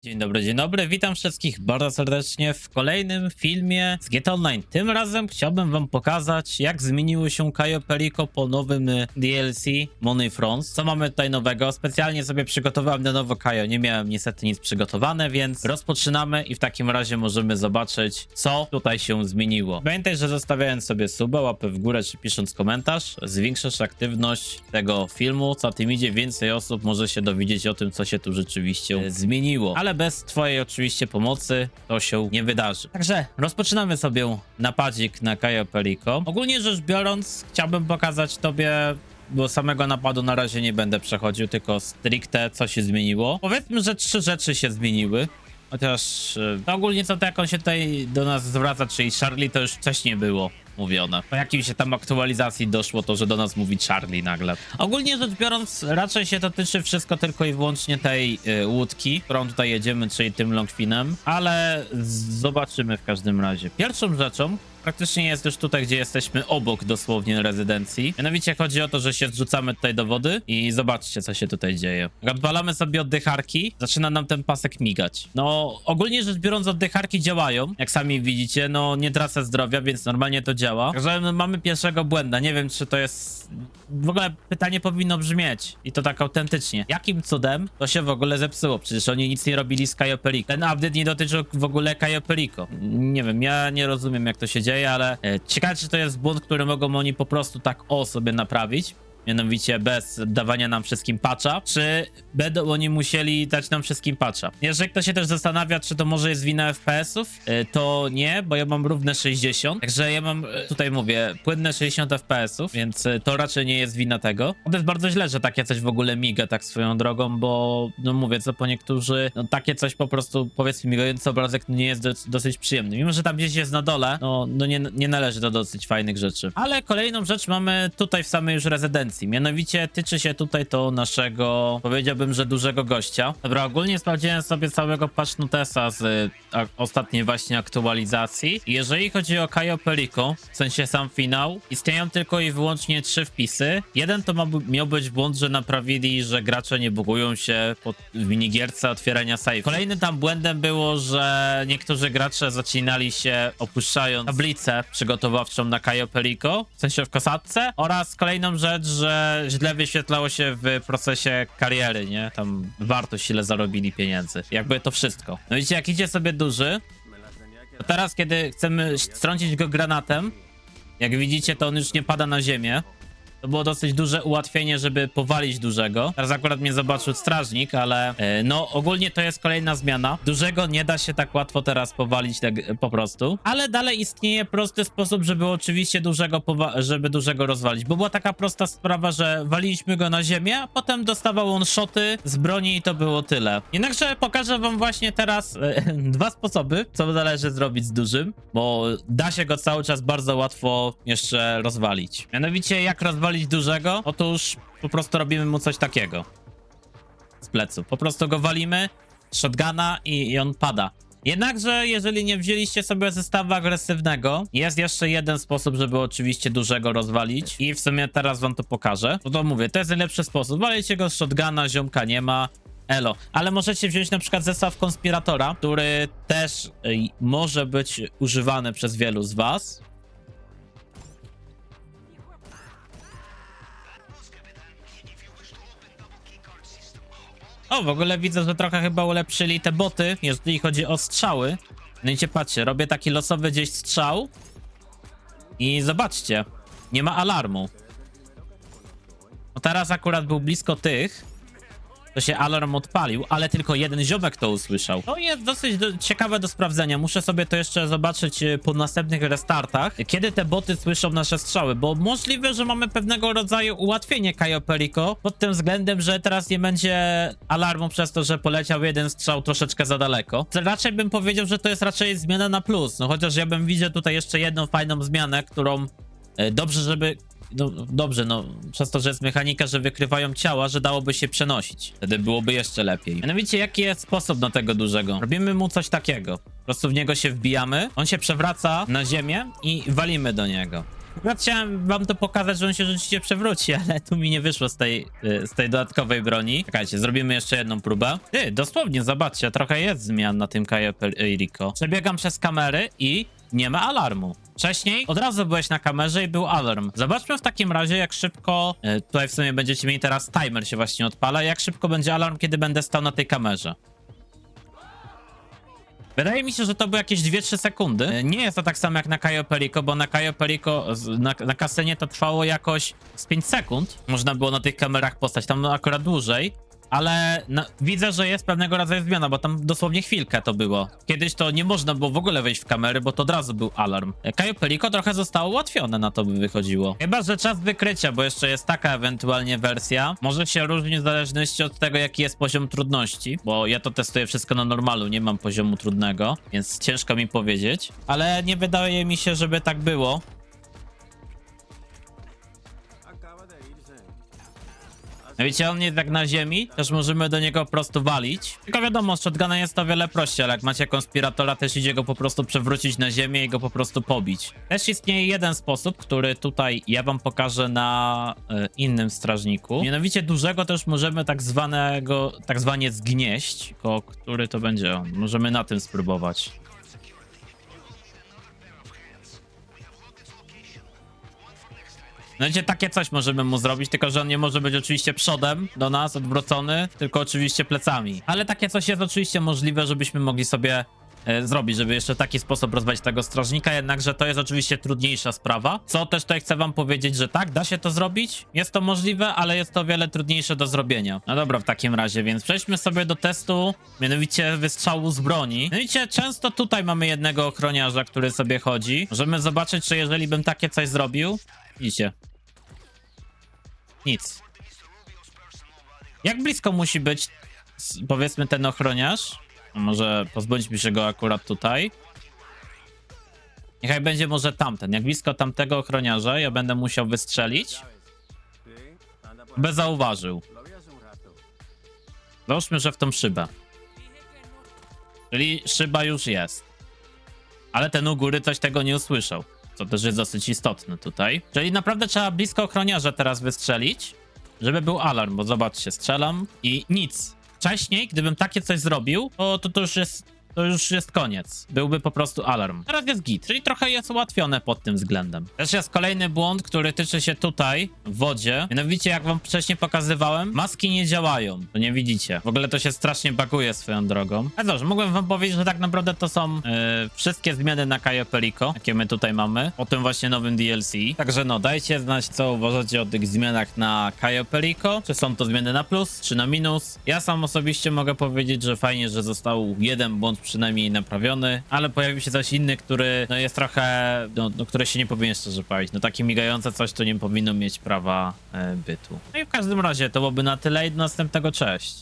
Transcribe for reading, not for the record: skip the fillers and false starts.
Dzień dobry, witam wszystkich bardzo serdecznie w kolejnym filmie z GTA Online. Tym razem chciałbym wam pokazać, jak zmieniło się Cayo Perico po nowym DLC Money Fronts. Co mamy tutaj nowego? Specjalnie sobie przygotowałem na nowo Cayo, nie miałem niestety nic przygotowane, więc rozpoczynamy i w takim razie możemy zobaczyć, co tutaj się zmieniło. Pamiętaj, że zostawiając sobie suba, łapę w górę czy pisząc komentarz, zwiększasz aktywność tego filmu, co tym idzie, więcej osób może się dowiedzieć o tym, co się tu rzeczywiście zmieniło. Ale bez twojej oczywiście pomocy to się nie wydarzy. Także rozpoczynamy sobie napadzik na Cayo Perico. Ogólnie rzecz biorąc, chciałbym pokazać tobie, bo samego napadu na razie nie będę przechodził, tylko stricte co się zmieniło. Powiedzmy, że 3 rzeczy się zmieniły. Chociaż ogólnie co to jak on się tutaj do nas zwraca, czyli Charlie, to już wcześniej było mówione. Po jakimś tam aktualizacji doszło to, że do nas mówi Charlie nagle. Ogólnie rzecz biorąc, raczej się to tyczy wszystko tylko i wyłącznie tej łódki, którą tutaj jedziemy, czyli tym Longfinem, ale zobaczymy w każdym razie. Pierwszą rzeczą praktycznie jest już tutaj, gdzie jesteśmy obok dosłownie rezydencji. Mianowicie chodzi o to, że się zrzucamy tutaj do wody i zobaczcie, co się tutaj dzieje. Jak odpalamy sobie oddycharki, zaczyna nam ten pasek migać. No, ogólnie rzecz biorąc, oddycharki działają. Jak sami widzicie, no nie tracę zdrowia, więc normalnie to działa. Także mamy pierwszego błęda. Nie wiem, czy to jest... W ogóle pytanie powinno brzmieć. I to tak autentycznie. Jakim cudem to się w ogóle zepsuło? Przecież oni nic nie robili z Cayo Perico. Ten update nie dotyczył w ogóle Cayo Perico. Nie wiem, ja nie rozumiem, jak to się dzieje, ale ciekawe, czy to jest błąd, który mogą oni po prostu tak sobie naprawić. Mianowicie bez dawania nam wszystkim patcha, czy będą oni musieli dać nam wszystkim patcha. Jeżeli ktoś się też zastanawia, czy to może jest wina FPS-ów, to nie, bo ja mam równe 60, także ja mam, tutaj mówię, płynne 60 FPS-ów, więc to raczej nie jest wina tego. To jest bardzo źle, że takie coś w ogóle miga tak swoją drogą, bo no mówię, co po niektórzy, no takie coś po prostu, powiedzmy, migający obrazek nie jest dosyć przyjemny. Mimo, że tam gdzieś jest na dole, no nie należy do dosyć fajnych rzeczy. Ale kolejną rzecz mamy tutaj w samej już rezydencji. Mianowicie tyczy się tutaj to naszego, powiedziałbym, że dużego gościa. Dobra, ogólnie sprawdziłem sobie całego patch notesa z ostatniej właśnie aktualizacji. Jeżeli chodzi o Cayo Perico, w sensie sam finał, istnieją tylko i wyłącznie 3 wpisy. Jeden to miał być błąd, że naprawili, że gracze nie bugują się w minigierce otwierania save. Kolejnym tam błędem było, że niektórzy gracze zacinali się opuszczając tablicę przygotowawczą na Cayo Perico, w sensie w kosatce, oraz kolejną rzecz, że źle wyświetlało się w procesie kariery, nie? Tam wartość, ile zarobili pieniędzy. Jakby to wszystko. No widzicie, jak idzie sobie duży, to teraz, kiedy chcemy strącić go granatem, jak widzicie, to on już nie pada na ziemię. To było dosyć duże ułatwienie, żeby powalić dużego. Teraz akurat mnie zobaczył strażnik, ale no ogólnie to jest kolejna zmiana. Dużego nie da się tak łatwo teraz powalić tak po prostu. Ale dalej istnieje prosty sposób, żeby oczywiście dużego rozwalić. Bo była taka prosta sprawa, że waliliśmy go na ziemię, a potem dostawał on szoty z broni i to było tyle. Jednakże pokażę wam właśnie teraz 2 sposoby, co należy zrobić z dużym, bo da się go cały czas bardzo łatwo jeszcze rozwalić. Mianowicie jak rozwalić dużego? Otóż po prostu robimy mu coś takiego z plecu. Po prostu go walimy, shotguna i on pada. Jednakże, jeżeli nie wzięliście sobie zestawu agresywnego, jest jeszcze jeden sposób, żeby oczywiście dużego rozwalić i w sumie teraz wam to pokażę. No to mówię, to jest najlepszy sposób. Walicie go z shotguna, ziomka nie ma. Elo. Ale możecie wziąć na przykład zestaw konspiratora, który też może być używany przez wielu z was. O, w ogóle widzę, że trochę chyba ulepszyli te boty, jeżeli chodzi o strzały. No i patrzcie, robię taki losowy gdzieś strzał i zobaczcie, nie ma alarmu. No teraz akurat był blisko tych, to się alarm odpalił, ale tylko jeden ziomek to usłyszał. To jest dosyć ciekawe do sprawdzenia. Muszę sobie to jeszcze zobaczyć po następnych restartach, kiedy te boty słyszą nasze strzały, bo możliwe, że mamy pewnego rodzaju ułatwienie Cayo Perico pod tym względem, że teraz nie będzie alarmu przez to, że poleciał jeden strzał troszeczkę za daleko. Raczej bym powiedział, że to jest raczej zmiana na plus. No chociaż ja bym widział tutaj jeszcze jedną fajną zmianę, którą dobrze, żeby... No dobrze, no przez to, że jest mechanika, że wykrywają ciała, że dałoby się przenosić. Wtedy byłoby jeszcze lepiej. Mianowicie, jaki jest sposób na tego dużego? Robimy mu coś takiego. Po prostu w niego się wbijamy, on się przewraca na ziemię i walimy do niego. Ja chciałem wam to pokazać, że on się rzeczywiście przewróci, ale tu mi nie wyszło z tej dodatkowej broni. Czekajcie, zrobimy jeszcze jedną próbę. Dosłownie, zobaczcie, trochę jest zmian na tym Cayo Perico. Przebiegam przez kamery i nie ma alarmu. Wcześniej od razu byłeś na kamerze i był alarm. Zobaczmy w takim razie, jak szybko... tutaj w sumie będziecie mieli teraz timer się właśnie odpala. Jak szybko będzie alarm, kiedy będę stał na tej kamerze. Wydaje mi się, że to były jakieś 2-3 sekundy. Nie jest to tak samo jak na Cayo Perico, bo na Cayo Perico na kasenie to trwało jakoś z 5 sekund. Można było na tych kamerach postać, tam akurat dłużej. Ale widzę, że jest pewnego rodzaju zmiana, bo tam dosłownie chwilkę to było. Kiedyś to nie można było w ogóle wejść w kamery, bo to od razu był alarm. Cayo Perico trochę zostało ułatwione, na to by wychodziło. Chyba że czas wykrycia, bo jeszcze jest taka ewentualnie wersja. Może się różnić w zależności od tego, jaki jest poziom trudności, bo ja to testuję wszystko na normalu, nie mam poziomu trudnego, więc ciężko mi powiedzieć. Ale nie wydaje mi się, żeby tak było. Wiecie, on jest jak na ziemi, też możemy do niego po prostu walić. Tylko wiadomo, z shotguna jest to o wiele prościej, ale jak macie konspiratora, też idzie go po prostu przewrócić na ziemię i go po prostu pobić. Też istnieje jeden sposób, który tutaj ja wam pokażę na innym strażniku. Mianowicie dużego też możemy tak zwanie zgnieść, tylko który to będzie on. Możemy na tym spróbować. No wiecie, takie coś możemy mu zrobić, tylko że on nie może być oczywiście przodem do nas, odwrócony, tylko oczywiście plecami. Ale takie coś jest oczywiście możliwe, żebyśmy mogli sobie zrobić, żeby jeszcze w taki sposób rozwalić tego strażnika, jednakże to jest oczywiście trudniejsza sprawa. Co też tutaj chcę wam powiedzieć, że tak, da się to zrobić, jest to możliwe, ale jest to o wiele trudniejsze do zrobienia. No dobra, w takim razie, więc przejdźmy sobie do testu, mianowicie wystrzału z broni. Mianowicie często tutaj mamy jednego ochroniarza, który sobie chodzi. Możemy zobaczyć, czy jeżeli bym takie coś zrobił, widzicie, nic. Jak blisko musi być, powiedzmy, ten ochroniarz? Może pozbądźmy się go akurat tutaj. Niechaj będzie może tamten. Jak blisko tamtego ochroniarza ja będę musiał wystrzelić, by zauważył. Załóżmy, że w tą szybę. Czyli szyba już jest. Ale ten u góry coś tego nie usłyszał. Co też jest dosyć istotne tutaj. Czyli naprawdę trzeba blisko ochroniarza teraz wystrzelić, żeby był alarm, bo zobaczcie, strzelam i nic. Wcześniej, gdybym takie coś zrobił, to już jest koniec. Byłby po prostu alarm. Teraz jest git, czyli trochę jest ułatwione pod tym względem. Też jest kolejny błąd, który tyczy się tutaj, w wodzie. Mianowicie, jak wam wcześniej pokazywałem, maski nie działają. To nie widzicie. W ogóle to się strasznie buguje swoją drogą. Ale dobrze, mogłem wam powiedzieć, że tak naprawdę to są wszystkie zmiany na Cayo Perico, jakie my tutaj mamy, o tym właśnie nowym DLC. Także no, dajcie znać, co uważacie o tych zmianach na Cayo Perico. Czy są to zmiany na plus, czy na minus. Ja sam osobiście mogę powiedzieć, że fajnie, że został jeden błąd przynajmniej naprawiony, ale pojawił się coś inny, który no jest trochę, które się nie powinien szczerze powiedzieć. No takie migające coś, to nie powinno mieć prawa bytu. No i w każdym razie to byłoby na tyle i do następnego, cześć.